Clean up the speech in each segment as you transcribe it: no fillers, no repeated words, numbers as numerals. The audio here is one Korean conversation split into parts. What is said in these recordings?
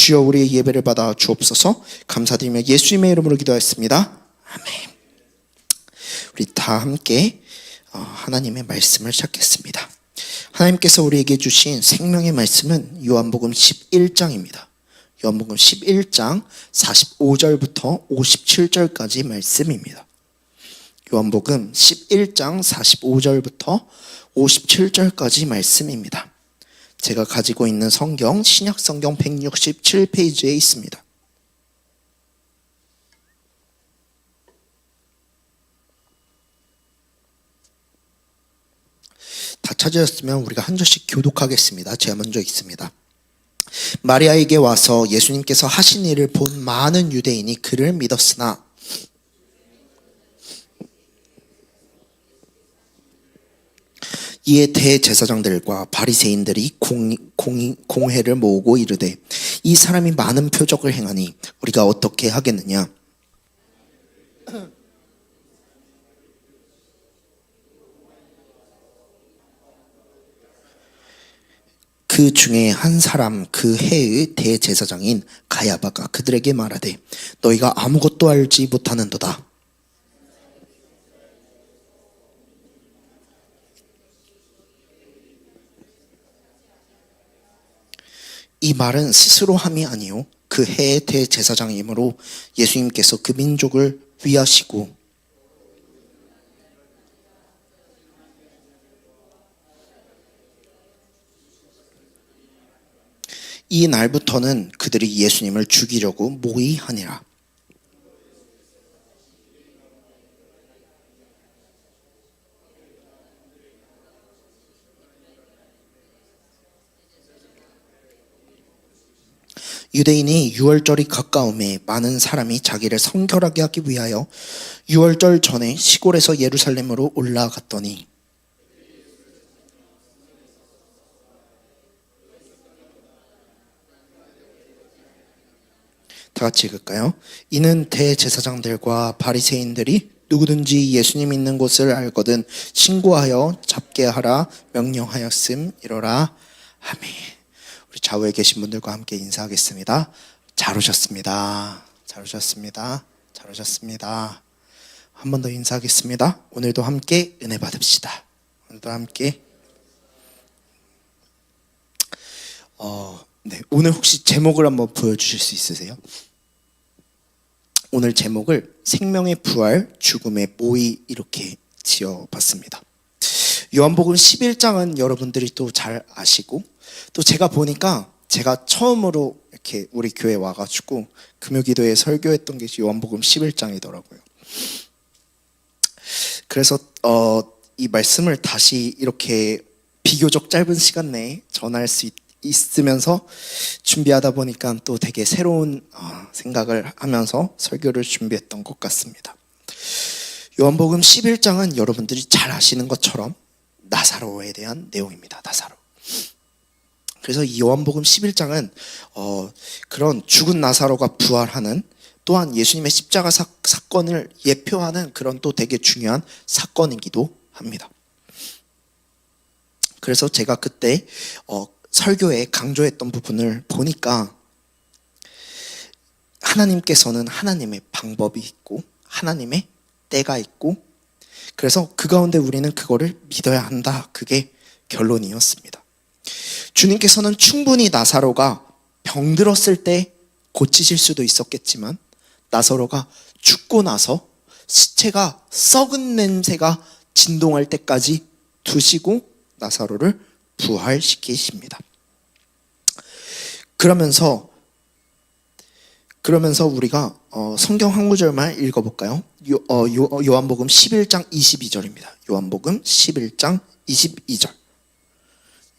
주여 우리의 예배를 받아 주옵소서. 감사드리며 예수님의 이름으로 기도하였습니다. 아멘. 우리 다 함께 하나님의 말씀을 찾겠습니다. 하나님께서 우리에게 주신 생명의 말씀은 요한복음 11장입니다. 요한복음 11장 45절부터 57절까지 말씀입니다. 요한복음 11장 45절부터 57절까지 말씀입니다. 제가 가지고 있는 성경 신약성경 167페이지에 있습니다. 다 찾으셨으면 우리가 한 절씩 교독하겠습니다. 제가 먼저 읽습니다. 마리아에게 와서 예수님께서 하신 일을 본 많은 유대인이 그를 믿었으나 이에 대제사장들과 바리새인들이 공회를 모으고 이르되 이 사람이 많은 표적을 행하니 우리가 어떻게 하겠느냐. 그 중에 한 사람 그 해의 대제사장인 가야바가 그들에게 말하되 너희가 아무것도 알지 못하는도다. 이 말은 스스로 함이 아니요 그 해의 대제사장이므로 예수님께서 그 민족을 위하시고 이 날부터는 그들이 예수님을 죽이려고 모의하니라. 유대인이 유월절이 가까움에 많은 사람이 자기를 성결하게 하기 위하여 유월절 전에 시골에서 예루살렘으로 올라갔더니 다 같이 읽을까요? 이는 대제사장들과 바리새인들이 누구든지 예수님 있는 곳을 알거든 신고하여 잡게 하라 명령하였음이로라. 아멘. 우리 좌우에 계신 분들과 함께 인사하겠습니다. 잘 오셨습니다. 잘 오셨습니다. 잘 오셨습니다. 한 번 더 인사하겠습니다. 오늘도 함께 은혜 받읍시다. 오늘도 함께 네, 오늘 혹시 제목을 한번 보여주실 수 있으세요? 오늘 제목을 생명의 부활, 죽음의 모의 이렇게 지어봤습니다. 요한복음 11장은 여러분들이 또 잘 아시고 또 제가 보니까 제가 처음으로 이렇게 우리 교회 와가지고 금요기도에 설교했던 게 요한복음 11장이더라고요. 그래서 이 말씀을 다시 이렇게 비교적 짧은 시간 내에 전할 수 있으면서 준비하다 보니까 또 되게 새로운 생각을 하면서 설교를 준비했던 것 같습니다. 요한복음 11장은 여러분들이 잘 아시는 것처럼 나사로에 대한 내용입니다. 나사로. 그래서 이 요한복음 11장은 그런 죽은 나사로가 부활하는 또한 예수님의 십자가 사건을 예표하는 그런 또 되게 중요한 사건이기도 합니다. 그래서 제가 그때 설교에 강조했던 부분을 보니까 하나님께서는 하나님의 방법이 있고 하나님의 때가 있고 그래서 그 가운데 우리는 그거를 믿어야 한다. 그게 결론이었습니다. 주님께서는 충분히 나사로가 병들었을 때 고치실 수도 있었겠지만 나사로가 죽고 나서 시체가 썩은 냄새가 진동할 때까지 두시고 나사로를 부활시키십니다. 그러면서 우리가 성경 한 구절만 읽어볼까요? 요한복음 11장 22절입니다. 요한복음 11장 22절.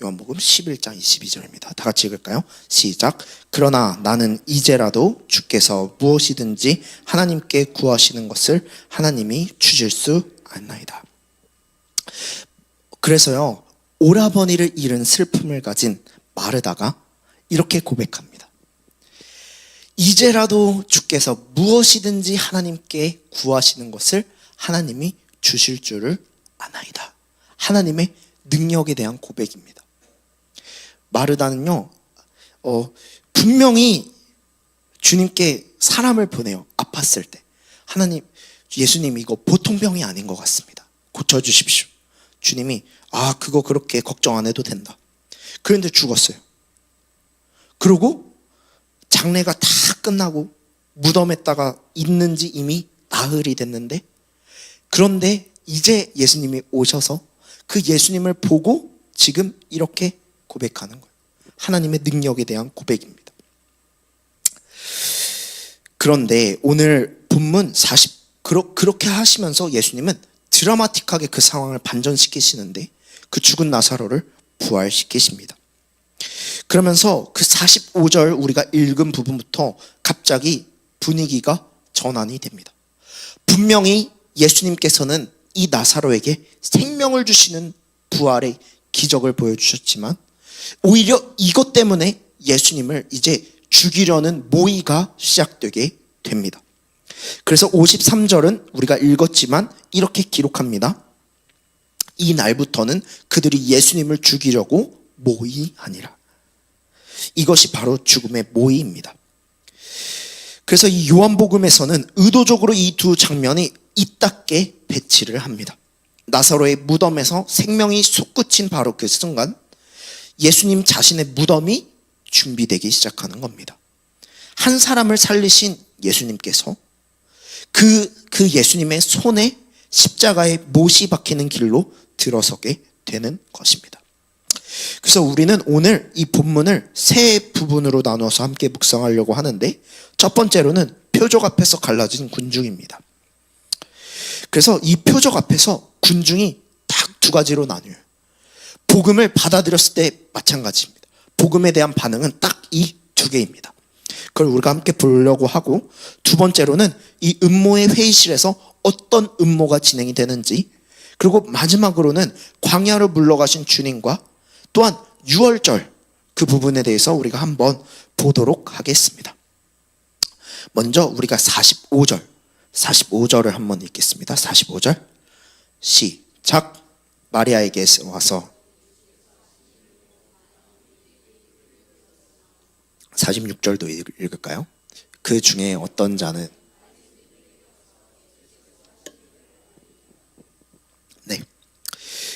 요한복음 11장 22절입니다. 다 같이 읽을까요? 시작. 그러나 나는 이제라도 주께서 무엇이든지 하나님께 구하시는 것을 하나님이 주실 수 않나이다. 그래서요, 오라버니를 잃은 슬픔을 가진 마르다가 이렇게 고백합니다. 이제라도 주께서 무엇이든지 하나님께 구하시는 것을 하나님이 주실 줄을 아나이다. 하나님의 능력에 대한 고백입니다. 마르다는요, 분명히 주님께 사람을 보내요. 아팠을 때. 하나님, 예수님 이거 보통 병이 아닌 것 같습니다. 고쳐주십시오. 주님이 그거 그렇게 걱정 안 해도 된다. 그런데 죽었어요. 그리고 장례가 다 끝나고 무덤에다가 있는지 이미 나흘이 됐는데, 그런데 이제 예수님이 오셔서 그 예수님을 보고 지금 이렇게 고백하는 거예요. 하나님의 능력에 대한 고백입니다. 그런데 오늘 본문 그렇게 하시면서 예수님은 드라마틱하게 그 상황을 반전시키시는데 그 죽은 나사로를 부활시키십니다. 그러면서 그 45절 우리가 읽은 부분부터 갑자기 분위기가 전환이 됩니다. 분명히 예수님께서는 이 나사로에게 생명을 주시는 부활의 기적을 보여주셨지만 오히려 이것 때문에 예수님을 이제 죽이려는 모의가 시작되게 됩니다. 그래서 53절은 우리가 읽었지만 이렇게 기록합니다. 이 날부터는 그들이 예수님을 죽이려고 모의하니라. 이것이 바로 죽음의 모의입니다. 그래서 이 요한복음에서는 의도적으로 이 두 장면이 잇닿게 배치를 합니다. 나사로의 무덤에서 생명이 솟구친 바로 그 순간 예수님 자신의 무덤이 준비되기 시작하는 겁니다. 한 사람을 살리신 예수님께서 그 예수님의 손에 십자가의 못이 박히는 길로 들어서게 되는 것입니다. 그래서 우리는 오늘 이 본문을 세 부분으로 나눠서 함께 묵상하려고 하는데, 첫 번째로는 표적 앞에서 갈라진 군중입니다. 그래서 이 표적 앞에서 군중이 딱 두 가지로 나뉘어요. 복음을 받아들였을 때 마찬가지입니다. 복음에 대한 반응은 딱 이 두 개입니다. 그걸 우리가 함께 보려고 하고, 두 번째로는 이 음모의 회의실에서 어떤 음모가 진행이 되는지, 그리고 마지막으로는 광야로 물러가신 주님과 또한 유월절 그 부분에 대해서 우리가 한번 보도록 하겠습니다. 먼저 우리가 45절을 한번 읽겠습니다. 45절 시작. 마리아에게 와서 46절도 읽을까요? 그 중에 어떤 자는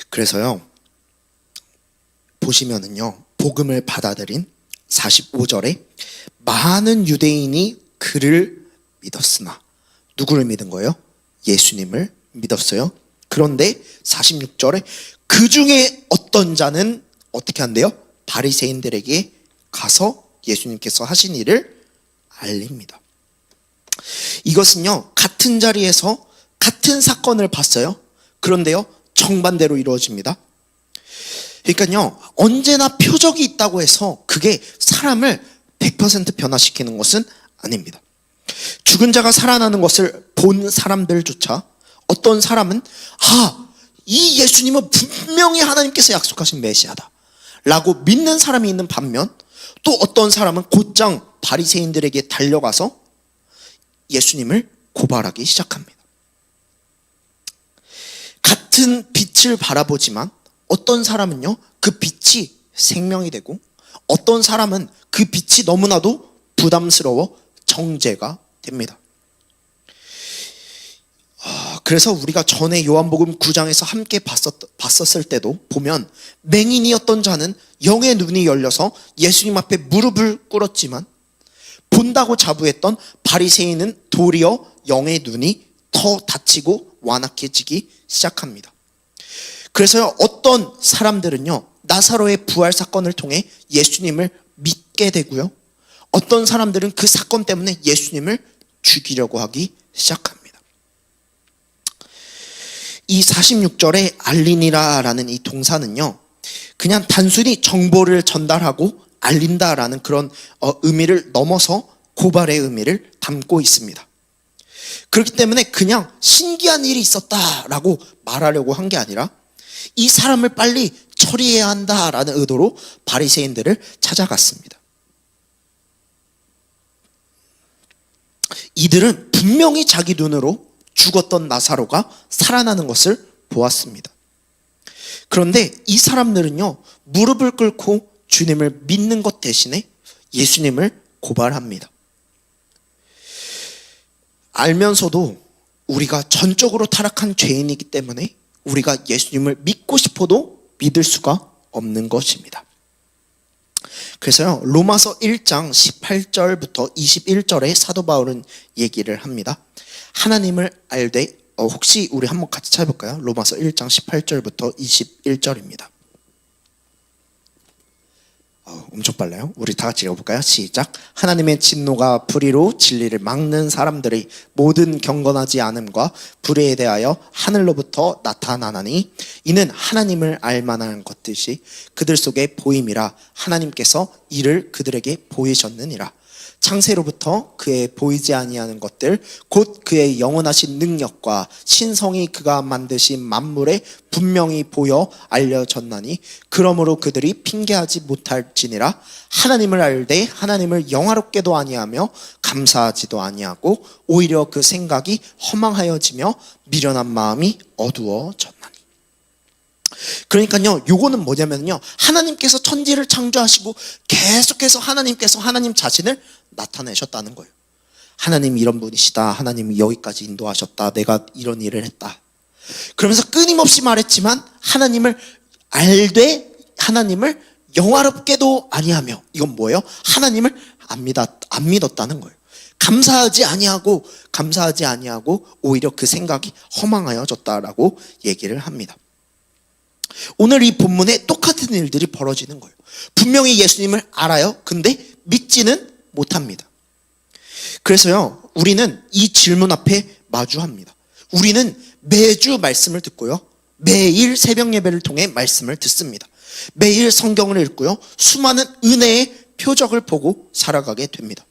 그래서요 보시면은요 복음을 받아들인 45절에 많은 유대인이 그를 믿었으나, 누구를 믿은 거예요? 예수님을 믿었어요. 그런데 46절에 그 중에 어떤 자는 어떻게 한대요? 바리새인들에게 가서 예수님께서 하신 일을 알립니다. 이것은요 같은 자리에서 같은 사건을 봤어요. 그런데요 정반대로 이루어집니다. 그러니까요 언제나 표적이 있다고 해서 그게 사람을 100% 변화시키는 것은 아닙니다. 죽은 자가 살아나는 것을 본 사람들조차 어떤 사람은 이 예수님은 분명히 하나님께서 약속하신 메시아다 라고 믿는 사람이 있는 반면, 또 어떤 사람은 곧장 바리새인들에게 달려가서 예수님을 고발하기 시작합니다. 같은 빛을 바라보지만 어떤 사람은요 그 빛이 생명이 되고, 어떤 사람은 그 빛이 너무나도 부담스러워 정죄가 됩니다. 그래서 우리가 전에 요한복음 9장에서 함께 봤었을 때도 보면 맹인이었던 자는 영의 눈이 열려서 예수님 앞에 무릎을 꿇었지만, 본다고 자부했던 바리새인은 도리어 영의 눈이 더 닫히고 완악해지기 시작합니다. 그래서요 어떤 사람들은요 나사로의 부활 사건을 통해 예수님을 믿게 되고요, 어떤 사람들은 그 사건 때문에 예수님을 죽이려고 하기 시작합니다. 이 46절에 알리니라라는 이 동사는요 그냥 단순히 정보를 전달하고 알린다라는 그런 의미를 넘어서 고발의 의미를 담고 있습니다. 그렇기 때문에 그냥 신기한 일이 있었다라고 말하려고 한 게 아니라 이 사람을 빨리 처리해야 한다라는 의도로 바리새인들을 찾아갔습니다. 이들은 분명히 자기 눈으로 죽었던 나사로가 살아나는 것을 보았습니다. 그런데 이 사람들은요 무릎을 꿇고 주님을 믿는 것 대신에 예수님을 고발합니다. 알면서도 우리가 전적으로 타락한 죄인이기 때문에 우리가 예수님을 믿고 싶어도 믿을 수가 없는 것입니다. 그래서요, 로마서 1장 18절부터 21절에 사도 바울은 얘기를 합니다. 하나님을 알되, 혹시 우리 한번 같이 찾아볼까요? 로마서 1장 18절부터 21절입니다. 엄청 빨라요. 우리 다 같이 읽어볼까요? 시작. 하나님의 진노가 불의로 진리를 막는 사람들의 모든 경건하지 않음과 불의에 대하여 하늘로부터 나타나나니 이는 하나님을 알만한 것듯이 그들 속에 보임이라 하나님께서 이를 그들에게 보이셨느니라. 창세로부터 그의 보이지 아니하는 것들 곧 그의 영원하신 능력과 신성이 그가 만드신 만물에 분명히 보여 알려졌나니 그러므로 그들이 핑계하지 못할지니라. 하나님을 알되 하나님을 영화롭게도 아니하며 감사하지도 아니하고 오히려 그 생각이 허망하여지며 미련한 마음이 어두워졌나니. 그러니까요, 요거는 뭐냐면요, 하나님께서 천지를 창조하시고 계속해서 하나님께서 하나님 자신을 나타내셨다는 거예요. 하나님이 이런 분이시다, 하나님이 여기까지 인도하셨다, 내가 이런 일을 했다. 그러면서 끊임없이 말했지만 하나님을 알되 하나님을 영화롭게도 아니하며, 이건 뭐예요? 하나님을 안 믿었다는 거예요. 감사하지 아니하고 오히려 그 생각이 허망하여졌다라고 얘기를 합니다. 오늘 이 본문에 똑같은 일들이 벌어지는 거예요. 분명히 예수님을 알아요. 근데 믿지는 못합니다. 그래서요, 우리는 이 질문 앞에 마주합니다. 우리는 매주 말씀을 듣고요, 매일 새벽 예배를 통해 말씀을 듣습니다. 매일 성경을 읽고요, 수많은 은혜의 표적을 보고 살아가게 됩니다.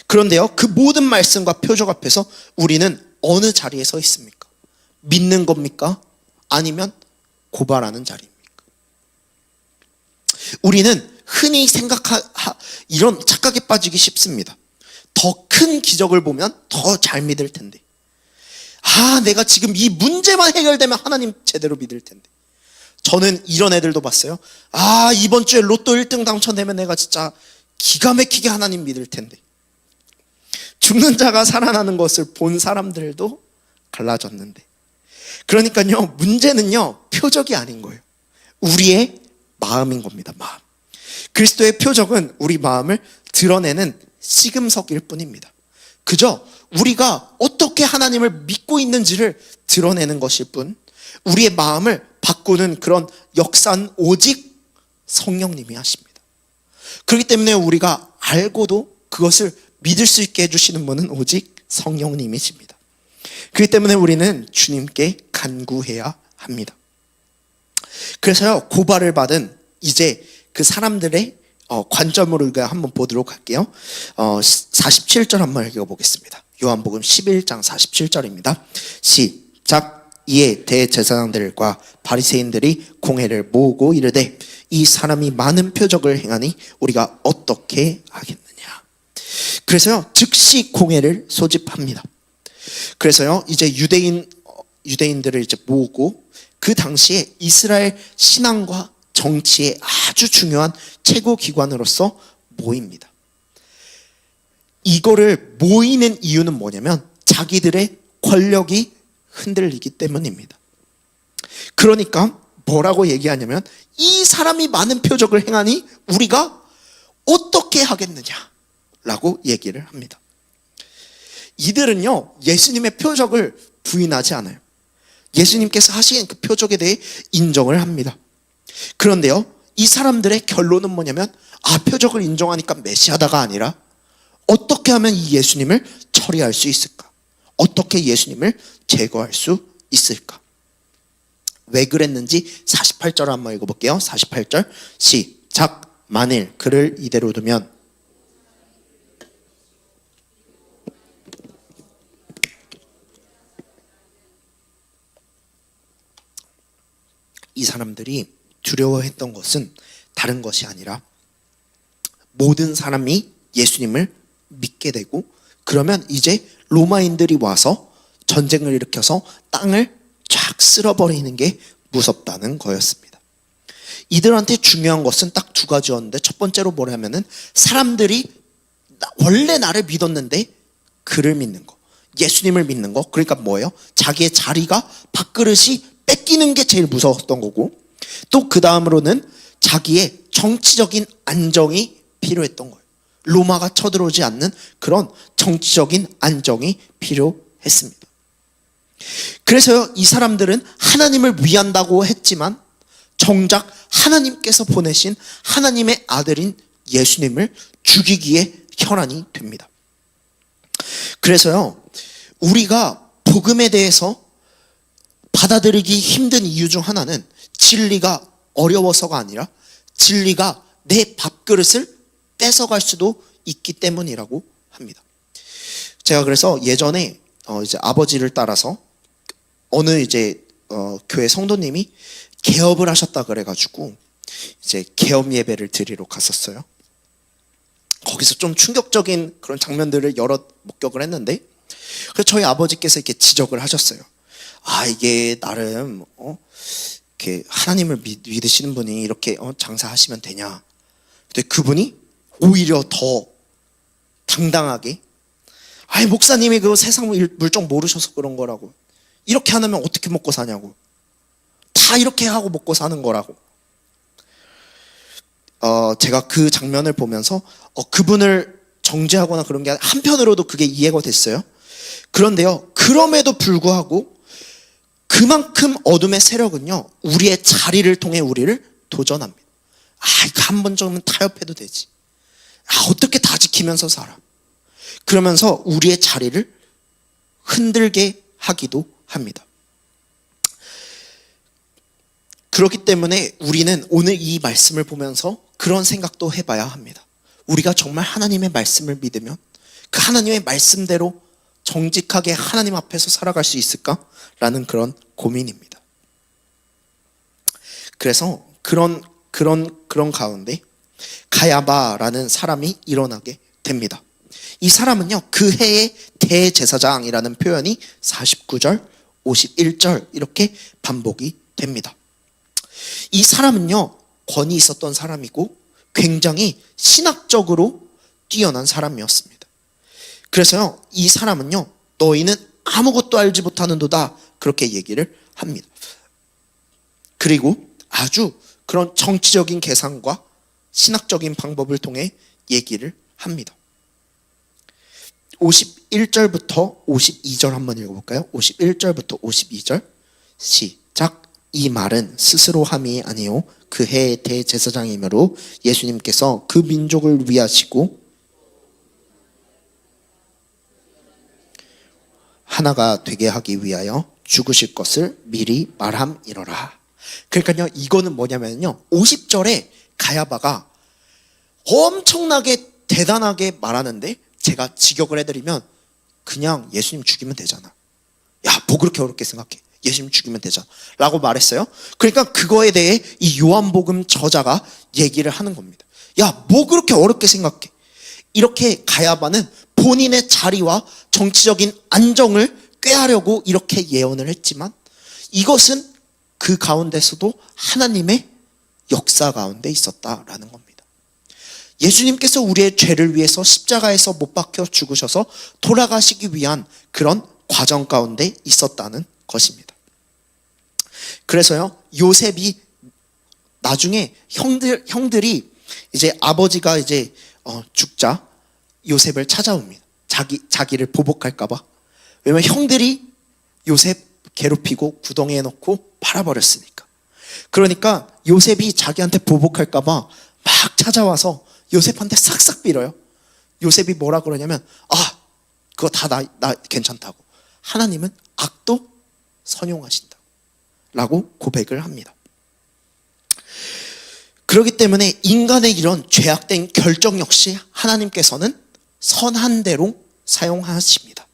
그런데요, 그 모든 말씀과 표적 앞에서 우리는 어느 자리에 서 있습니까? 믿는 겁니까? 아니면 고발하는 자리입니까? 우리는 흔히 이런 착각에 빠지기 쉽습니다. 더 큰 기적을 보면 더 잘 믿을 텐데, 내가 지금 이 문제만 해결되면 하나님 제대로 믿을 텐데. 저는 이런 애들도 봤어요. 이번 주에 로또 1등 당첨되면 내가 진짜 기가 막히게 하나님 믿을 텐데. 죽는 자가 살아나는 것을 본 사람들도 갈라졌는데. 그러니까요, 문제는요, 표적이 아닌 거예요. 우리의 마음인 겁니다. 마음. 그리스도의 표적은 우리 마음을 드러내는 시금석일 뿐입니다. 그저 우리가 어떻게 하나님을 믿고 있는지를 드러내는 것일 뿐, 우리의 마음을 바꾸는 그런 역사는 오직 성령님이 하십니다. 그렇기 때문에 우리가 알고도 그것을 믿을 수 있게 해주시는 분은 오직 성령님이십니다. 그렇기 때문에 우리는 주님께 간구해야 합니다. 그래서요, 고발을 받은 이제 그 사람들의 관점으로 한번 보도록 할게요. 47절 한번 읽어보겠습니다. 요한복음 11장 47절입니다. 시작. 이에 대제사장들과 바리새인들이 공회를 모으고 이르되 이 사람이 많은 표적을 행하니 우리가 어떻게 하겠느냐. 그래서요, 즉시 공회를 소집합니다. 그래서요, 이제 유대인들을 이제 모으고 그 당시에 이스라엘 신앙과 정치의 아주 중요한 최고 기관으로서 모입니다. 이거를 모이는 이유는 뭐냐면 자기들의 권력이 흔들리기 때문입니다. 그러니까 뭐라고 얘기하냐면 이 사람이 많은 표적을 행하니 우리가 어떻게 하겠느냐라고 얘기를 합니다. 이들은요, 예수님의 표적을 부인하지 않아요. 예수님께서 하신 그 표적에 대해 인정을 합니다. 그런데요, 이 사람들의 결론은 뭐냐면 표적을 인정하니까 메시아다가 아니라 어떻게 하면 이 예수님을 처리할 수 있을까? 어떻게 예수님을 제거할 수 있을까? 왜 그랬는지 48절 한번 읽어볼게요. 48절 시작. 만일 그를 이대로 두면 이 사람들이 두려워했던 것은 다른 것이 아니라 모든 사람이 예수님을 믿게 되고 그러면 이제 로마인들이 와서 전쟁을 일으켜서 땅을 쫙 쓸어버리는 게 무섭다는 거였습니다. 이들한테 중요한 것은 딱 두 가지였는데, 첫 번째로 뭐냐면은 사람들이 원래 나를 믿었는데 그를 믿는 거. 예수님을 믿는 거, 그러니까 뭐예요? 자기의 자리가 밥그릇이 뺏기는 게 제일 무서웠던 거고, 또 그 다음으로는 자기의 정치적인 안정이 필요했던 거예요. 로마가 쳐들어오지 않는 그런 정치적인 안정이 필요했습니다. 그래서요, 이 사람들은 하나님을 위한다고 했지만 정작 하나님께서 보내신 하나님의 아들인 예수님을 죽이기에 혈안이 됩니다. 그래서요, 우리가 복음에 대해서 받아들이기 힘든 이유 중 하나는 진리가 어려워서가 아니라 진리가 내 밥그릇을 뺏어갈 수도 있기 때문이라고 합니다. 제가 그래서 예전에 이제 아버지를 따라서 어느 교회 성도님이 개업을 하셨다 그래가지고 이제 개업 예배를 드리러 갔었어요. 거기서 좀 충격적인 그런 장면들을 여러 목격을 했는데, 그래서 저희 아버지께서 이렇게 지적을 하셨어요. 이게 나름 이렇게 하나님을 믿으시는 분이 이렇게 장사하시면 되냐? 근데 그분이 오히려 더 당당하게, 목사님이 그 세상 물정 모르셔서 그런 거라고. 이렇게 안 하면 어떻게 먹고 사냐고. 다 이렇게 하고 먹고 사는 거라고. 제가 그 장면을 보면서 그분을 정죄하거나 그런 게 아니라 한편으로도 그게 이해가 됐어요. 그런데요, 그럼에도 불구하고 그만큼 어둠의 세력은요, 우리의 자리를 통해 우리를 도전합니다. 이거 한 번 정도는 타협해도 되지. 어떻게 다 지키면서 살아. 그러면서 우리의 자리를 흔들게 하기도 합니다. 그렇기 때문에 우리는 오늘 이 말씀을 보면서 그런 생각도 해봐야 합니다. 우리가 정말 하나님의 말씀을 믿으면 그 하나님의 말씀대로 정직하게 하나님 앞에서 살아갈 수 있을까라는 그런 고민입니다. 그래서 그런 가운데 가야바라는 사람이 일어나게 됩니다. 이 사람은요, 그 해의 대제사장이라는 표현이 49절, 51절 이렇게 반복이 됩니다. 이 사람은요, 권위 있었던 사람이고 굉장히 신학적으로 뛰어난 사람이었습니다. 그래서요, 이 사람은요, 너희는 아무것도 알지 못하는도다 그렇게 얘기를 합니다. 그리고 아주 그런 정치적인 계산과 신학적인 방법을 통해 얘기를 합니다. 51절부터 52절 한번 읽어볼까요? 51절부터 52절 시작. 이 말은 스스로 함이 아니요 그 해의 대제사장이므로 예수님께서 그 민족을 위하시고 하나가 되게 하기 위하여 죽으실 것을 미리 말함이러라. 그러니까요, 이거는 뭐냐면요, 50절에 가야바가 엄청나게 대단하게 말하는데, 제가 직역을 해드리면 그냥 예수님 죽이면 되잖아. 뭐 그렇게 어렵게 생각해. 예수님 죽이면 되잖아 라고 말했어요. 그러니까 그거에 대해 이 요한복음 저자가 얘기를 하는 겁니다. 뭐 그렇게 어렵게 생각해. 이렇게 가야바는 본인의 자리와 정치적인 안정을 꾀하려고 이렇게 예언을 했지만, 이것은 그 가운데서도 하나님의 역사 가운데 있었다라는 겁니다. 예수님께서 우리의 죄를 위해서 십자가에서 못 박혀 죽으셔서 돌아가시기 위한 그런 과정 가운데 있었다는 것입니다. 그래서요, 요셉이 나중에 형들이 이제 아버지가 이제 죽자 요셉을 찾아옵니다. 자기를 보복할까봐. 왜냐면 형들이 요셉 괴롭히고 구덩이에 넣고 팔아버렸으니까. 그러니까 요셉이 자기한테 보복할까봐 막 찾아와서 요셉한테 싹싹 빌어요. 요셉이 뭐라 그러냐면, 그거 다 나 괜찮다고. 하나님은 악도 선용하신다 라고 고백을 합니다. 그렇기 때문에 인간의 이런 죄악된 결정 역시 하나님께서는 선한 대로 사용하십니다.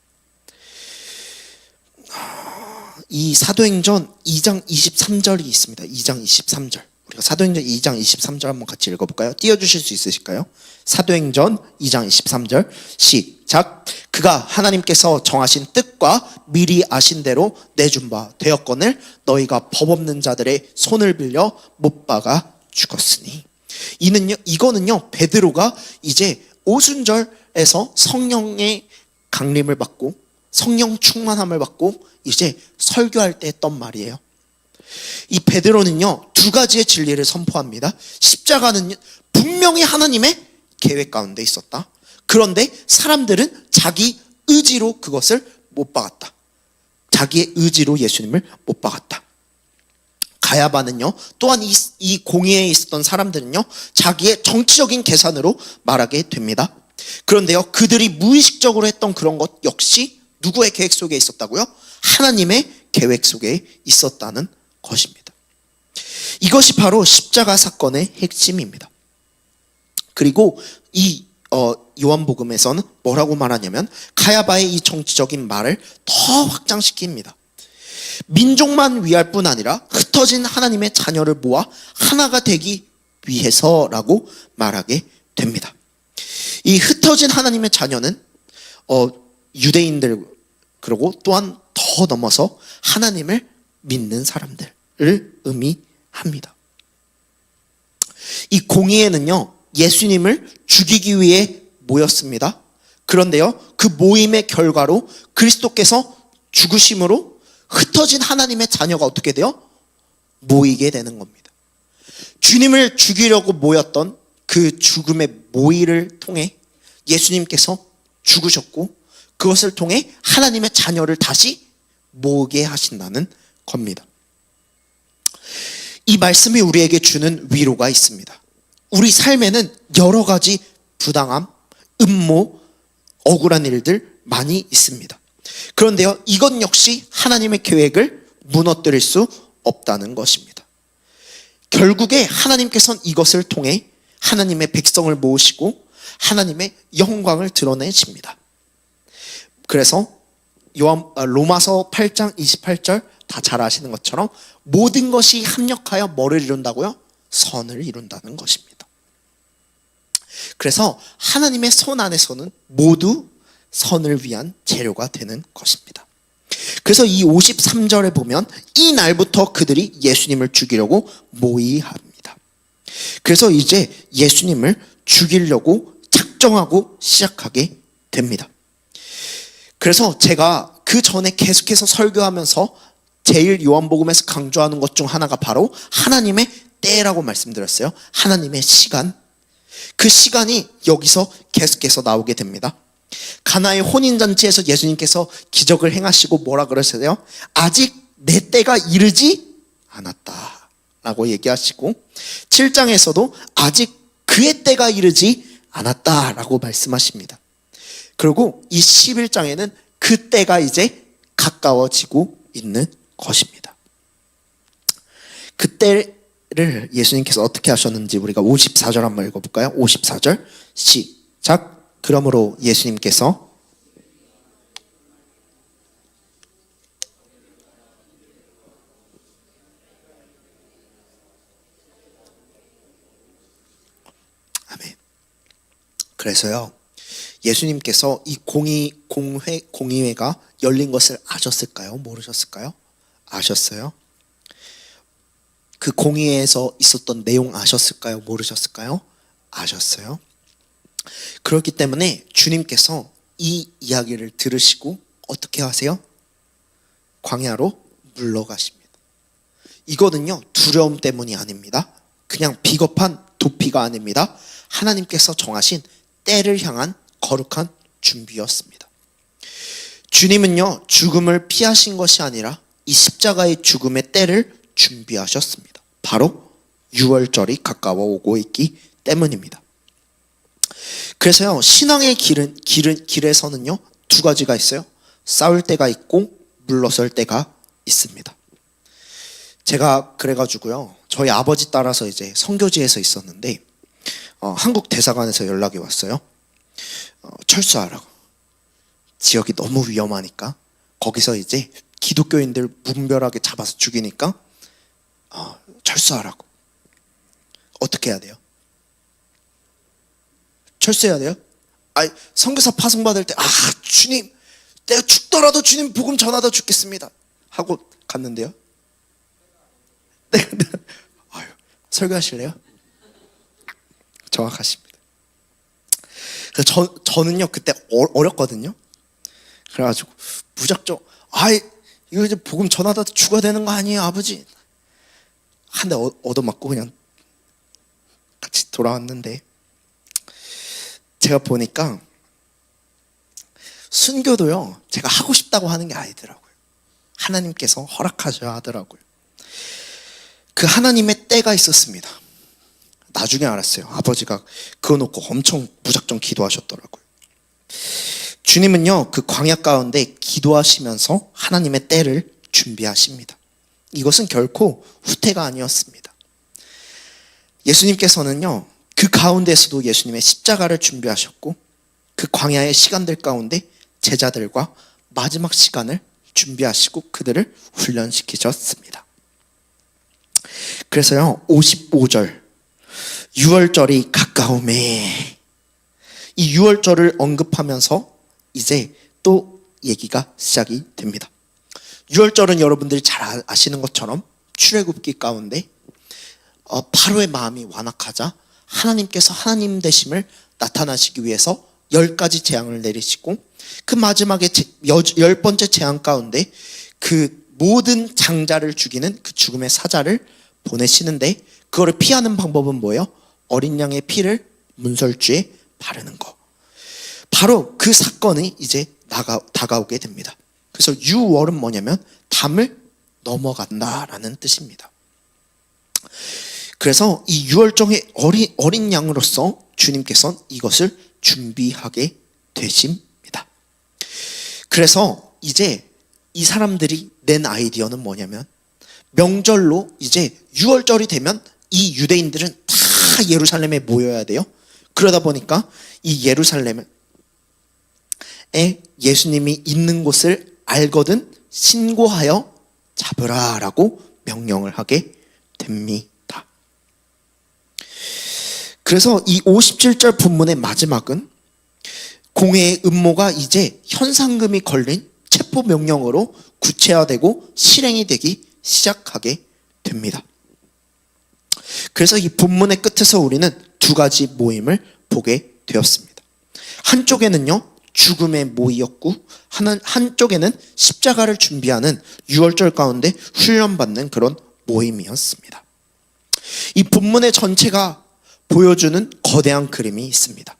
이 사도행전 2장 23절이 있습니다. 2장 23절. 우리가 사도행전 2장 23절 한번 같이 읽어볼까요? 띄워주실 수 있으실까요? 사도행전 2장 23절 시작. 그가 하나님께서 정하신 뜻과 미리 아신 대로 내준 바 되었거늘 너희가 법 없는 자들의 손을 빌려 못 박아 죽었으니. 이거는요, 베드로가 이제 오순절에서 성령의 강림을 받고 성령 충만함을 받고 이제 설교할 때 했던 말이에요. 이 베드로는요, 두 가지의 진리를 선포합니다. 십자가는 분명히 하나님의 계획 가운데 있었다. 그런데 사람들은 자기 의지로 그것을 못 박았다. 자기의 의지로 예수님을 못 박았다. 가야바는요, 또한 이 공의에 있었던 사람들은요, 자기의 정치적인 계산으로 말하게 됩니다. 그런데요, 그들이 무의식적으로 했던 그런 것 역시 누구의 계획 속에 있었다고요? 하나님의 계획 속에 있었다는 것입니다. 이것이 바로 십자가 사건의 핵심입니다. 그리고 이 요한복음에서는 뭐라고 말하냐면 가야바의 이 정치적인 말을 더 확장시킵니다. 민족만 위할 뿐 아니라 흩어진 하나님의 자녀를 모아 하나가 되기 위해서라고 말하게 됩니다. 이 흩어진 하나님의 자녀는 유대인들, 그리고 또한 더 넘어서 하나님을 믿는 사람들을 의미합니다. 이 공의회는요, 예수님을 죽이기 위해 모였습니다. 그런데요, 그 모임의 결과로 그리스도께서 죽으심으로 흩어진 하나님의 자녀가 어떻게 돼요? 모이게 되는 겁니다. 주님을 죽이려고 모였던 그 죽음의 모의를 통해 예수님께서 죽으셨고 그것을 통해 하나님의 자녀를 다시 모으게 하신다는 겁니다. 이 말씀이 우리에게 주는 위로가 있습니다. 우리 삶에는 여러 가지 부당함, 음모, 억울한 일들 많이 있습니다. 그런데요, 이것 역시 하나님의 계획을 무너뜨릴 수 없다는 것입니다. 결국에 하나님께서는 이것을 통해 하나님의 백성을 모으시고 하나님의 영광을 드러내십니다. 그래서 로마서 8장 28절 다 잘 아시는 것처럼 모든 것이 합력하여 뭐를 이룬다고요? 선을 이룬다는 것입니다. 그래서 하나님의 손 안에서는 모두 선을 위한 재료가 되는 것입니다. 그래서 이 53절에 보면 이 날부터 그들이 예수님을 죽이려고 모의합니다. 그래서 이제 예수님을 죽이려고 작정하고 시작하게 됩니다. 그래서 제가 그 전에 계속해서 설교하면서 제일 요한복음에서 강조하는 것 중 하나가 바로 하나님의 때라고 말씀드렸어요. 하나님의 시간. 그 시간이 여기서 계속해서 나오게 됩니다. 가나의 혼인잔치에서 예수님께서 기적을 행하시고 뭐라 그러세요? 아직 내 때가 이르지 않았다 라고 얘기하시고 7장에서도 아직 그의 때가 이르지 않았다 라고 말씀하십니다. 그리고 이 11장에는 그 때가 이제 가까워지고 있는 것입니다. 그 때를 예수님께서 어떻게 하셨는지 우리가 54절 한번 읽어볼까요? 54절 시작. 그러므로 예수님께서 아멘. 그래서요, 예수님께서 이 공의회가 열린 것을 아셨을까요? 모르셨을까요? 아셨어요? 그 공의회에서 있었던 내용 아셨을까요? 모르셨을까요? 아셨어요? 그렇기 때문에 주님께서 이 이야기를 들으시고 어떻게 하세요? 광야로 물러가십니다. 이거는요, 두려움 때문이 아닙니다. 그냥 비겁한 도피가 아닙니다. 하나님께서 정하신 때를 향한 거룩한 준비였습니다. 주님은요, 죽음을 피하신 것이 아니라 이 십자가의 죽음의 때를 준비하셨습니다. 바로 6월절이 가까워 오고 있기 때문입니다. 그래서요, 신앙의 길에서는요, 두 가지가 있어요. 싸울 때가 있고 물러설 때가 있습니다. 제가 그래가지고요, 저희 아버지 따라서 이제 선교지에서 있었는데 한국 대사관에서 연락이 왔어요. 철수하라고. 지역이 너무 위험하니까 거기서 이제 기독교인들 무분별하게 잡아서 죽이니까 철수하라고. 어떻게 해야 돼요? 철수해야 돼요? 선교사 파송받을 때 주님, 내가 죽더라도 주님 복음 전하다 죽겠습니다 하고 갔는데요. 네, 설교하실래요? 정확하십니다. 저는요, 그때 어렸거든요. 그래가지고 무작정 아이 이거 이제 복음 전하다 죽어야 되는 거 아니에요 아버지? 한 대 얻어맞고 그냥 같이 돌아왔는데, 제가 보니까 순교도요 제가 하고 싶다고 하는 게 아니더라고요. 하나님께서 허락하셔야 하더라고요. 그 하나님의 때가 있었습니다. 나중에 알았어요. 아버지가 그거 놓고 엄청 무작정 기도하셨더라고요. 주님은요 그 광야 가운데 기도하시면서 하나님의 때를 준비하십니다. 이것은 결코 후퇴가 아니었습니다. 예수님께서는요 그 가운데서도 예수님의 십자가를 준비하셨고, 그 광야의 시간들 가운데 제자들과 마지막 시간을 준비하시고 그들을 훈련시키셨습니다. 그래서요 55절 유월절이 가까우매, 이 유월절을 언급하면서 이제 또 얘기가 시작이 됩니다. 유월절은 여러분들이 잘 아시는 것처럼 출애굽기 가운데 바로의 마음이 완악하자 하나님께서 하나님 되심을 나타나시기 위해서 10가지 재앙을 내리시고, 그 마지막에 10번째 재앙 가운데 그 모든 장자를 죽이는 그 죽음의 사자를 보내시는데, 그거를 피하는 방법은 뭐예요? 어린 양의 피를 문설주에 바르는 거. 바로 그 사건이 이제 다가오게 됩니다. 그래서 유월은 뭐냐면 담을 넘어간다라는 뜻입니다. 그래서 이 유월절의 어린 양으로서 주님께서는 이것을 준비하게 되십니다. 그래서 이제 이 사람들이 낸 아이디어는 뭐냐면, 명절로 이제 유월절이 되면 이 유대인들은 다 예루살렘에 모여야 돼요. 그러다 보니까 이 예루살렘에 예수님이 있는 곳을 알거든 신고하여 잡으라라고 명령을 하게 됩니다. 그래서 이 57절 본문의 마지막은 공회의 음모가 이제 현상금이 걸린 체포 명령으로 구체화되고 실행이 되기 시작하게 됩니다. 그래서 이 본문의 끝에서 우리는 두 가지 모임을 보게 되었습니다. 한쪽에는요 죽음의 모이였고, 한쪽에는 십자가를 준비하는 유월절 가운데 훈련받는 그런 모임이었습니다. 이 본문의 전체가 보여주는 거대한 그림이 있습니다.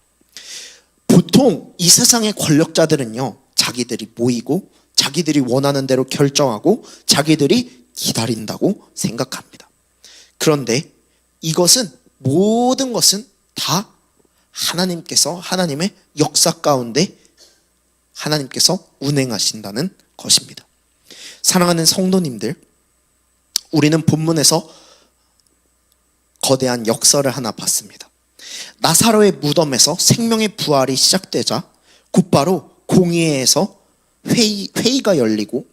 보통 이 세상의 권력자들은요 자기들이 모이고 자기들이 원하는 대로 결정하고 자기들이 기다린다고 생각합니다. 그런데 이것은, 모든 것은 다 하나님께서, 하나님의 역사 가운데 하나님께서 운행하신다는 것입니다. 사랑하는 성도님들, 우리는 본문에서 거대한 역사를 하나 봤습니다. 나사로의 무덤에서 생명의 부활이 시작되자 곧바로 공의회에서 회의가 열리고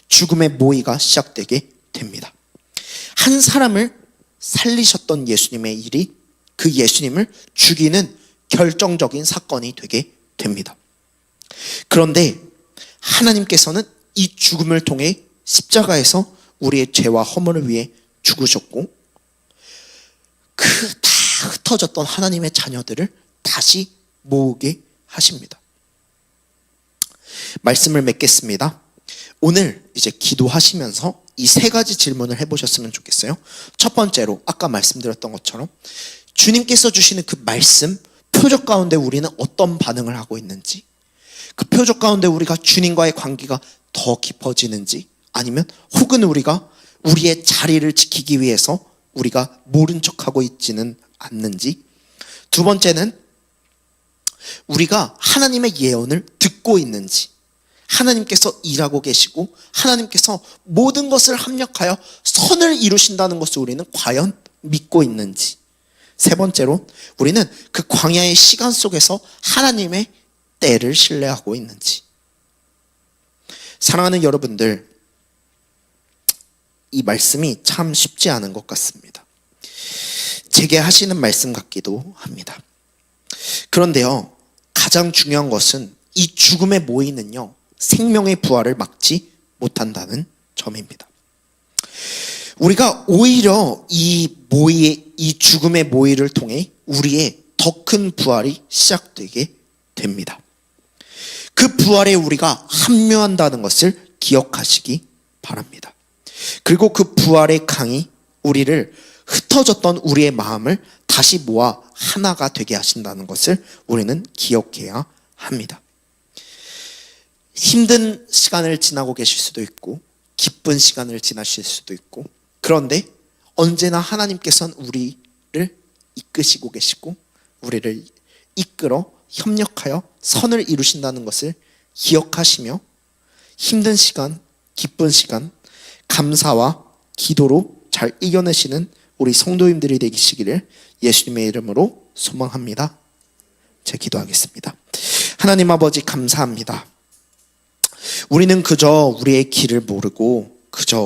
죽음의 모의가 시작되게 됩니다. 한 사람을 살리셨던 예수님의 일이 그 예수님을 죽이는 결정적인 사건이 되게 됩니다. 그런데 하나님께서는 이 죽음을 통해 십자가에서 우리의 죄와 허물을 위해 죽으셨고, 그 다 흩어졌던 하나님의 자녀들을 다시 모으게 하십니다. 말씀을 맺겠습니다. 오늘 이제 기도하시면서 이 세 가지 질문을 해보셨으면 좋겠어요. 첫 번째로 아까 말씀드렸던 것처럼 주님께서 주시는 그 말씀, 표적 가운데 우리는 어떤 반응을 하고 있는지, 그 표적 가운데 우리가 주님과의 관계가 더 깊어지는지, 아니면 혹은 우리가 우리의 자리를 지키기 위해서 우리가 모른 척하고 있지는 않는지. 두 번째는 우리가 하나님의 예언을 듣고 있는지, 하나님께서 일하고 계시고 하나님께서 모든 것을 합력하여 선을 이루신다는 것을 우리는 과연 믿고 있는지. 세 번째로 우리는 그 광야의 시간 속에서 하나님의 때를 신뢰하고 있는지. 사랑하는 여러분들, 이 말씀이 참 쉽지 않은 것 같습니다. 제게 하시는 말씀 같기도 합니다. 그런데요, 가장 중요한 것은 이 죽음의 모이는요 생명의 부활을 막지 못한다는 점입니다. 우리가 오히려 이 죽음의 모의를 통해 우리의 더 큰 부활이 시작되게 됩니다. 그 부활에 우리가 합류한다는 것을 기억하시기 바랍니다. 그리고 그 부활의 강이 우리를 흩어졌던 우리의 마음을 다시 모아 하나가 되게 하신다는 것을 우리는 기억해야 합니다. 힘든 시간을 지나고 계실 수도 있고 기쁜 시간을 지나실 수도 있고, 그런데 언제나 하나님께서는 우리를 이끄시고 계시고 우리를 이끌어 협력하여 선을 이루신다는 것을 기억하시며 힘든 시간, 기쁜 시간, 감사와 기도로 잘 이겨내시는 우리 성도님들이 되시기를 예수님의 이름으로 소망합니다. 제가 기도하겠습니다. 하나님 아버지, 감사합니다. 우리는 그저 우리의 길을 모르고 그저